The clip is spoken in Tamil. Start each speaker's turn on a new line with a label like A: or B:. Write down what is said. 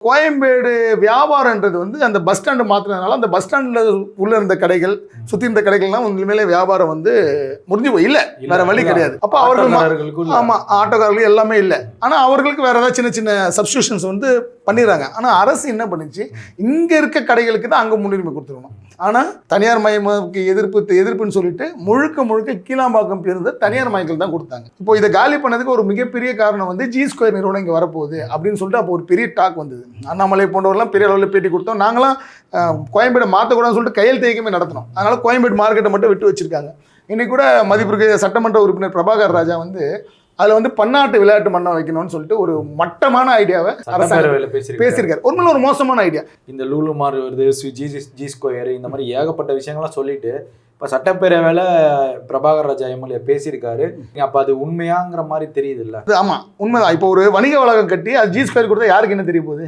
A: கோயம்பேடு வியாபாரன்றது வந்து அந்த பஸ் ஸ்டாண்டு மாற்றினதுனால அந்த பஸ் ஸ்டாண்டில் உள்ள இருந்த கடைகள் சுற்றி இருந்த கடைகள்லாம் உண்மையிலே வியாபாரம் வந்து முடிஞ்சு போய் இல்லை, வேற வழி கிடையாது. அப்போ அவர்கள் ஆமாம் ஆட்டோக்காரர்கள் எல்லாமே இல்லை. ஆனால் அவர்களுக்கு வேற ஏதாவது சின்ன சின்ன சப்ஸ்டியூஷன்ஸ் வந்து பண்ணிடுறாங்க. ஆனால் அரசு என்ன பண்ணுச்சு, இங்கே இருக்க கடைகளுக்கு தான் அங்கே முன்னுரிமை கொடுத்துருக்கணும். ஆனால் தனியார் மயமாக்கு எதிர்ப்புன்னு சொல்லிட்டு முழுக்க கீழாம்பாக்கம் பேருந்து தனியார் மயங்கள் தான் கொடுத்தாங்க. இப்போ இதை காலி பண்ணதுக்கு ஒரு மிகப்பெரிய காரணம் வந்து ஜி ஸ்கொயர் நிறுவனம் இங்கே வரப்போகுது அப்படின்னு சொல்லிட்டு அப்போ ஒரு பெரிய டாக் வந்தது. அண்ணாமலை போன்றவர்கள்லாம் பெரிய அளவில் பேட்டி கொடுத்தோம். நாங்களாம் கோயம்பேடு மாற்றக்கூடாதுன்னு சொல்லிட்டு கையெழுத்து இயக்கமே நடத்தினோம். அதனால கோயம்பேடு மார்க்கெட்டை மட்டும் விட்டு வச்சிருக்காங்க. இன்னைக்கு கூட மதிப்பிற்கு சட்டமன்ற உறுப்பினர் பிரபாகர் ராஜா வந்து அதில் வந்து பன்னாட்டு விளையாட்டு மன்றம் வைக்கணும்னு சொல்லிட்டு ஒரு மட்டமான ஐடியாவை பேசியிருக்காரு. உண்மையில ஒரு மோசமான ஐடியா.
B: இந்த லூலு மார் வருது, ஜி ஸ்கொயர், இந்த மாதிரி ஏகப்பட்ட விஷயங்கள்லாம் சொல்லிட்டு இப்போ சட்டப்பேரவையில் பிரபாகர் ராஜா எம்எல்ஏ பேசியிருக்காரு. அப்போ அது உண்மையாங்கிற மாதிரி தெரியுது இல்லை?
A: ஆமாம், உண்மைதான். இப்போ ஒரு வணிக வளாகம் கட்டி அது ஜி ஸ்கொயர் கொடுத்தா யாருக்கு என்ன தெரிய போகுது?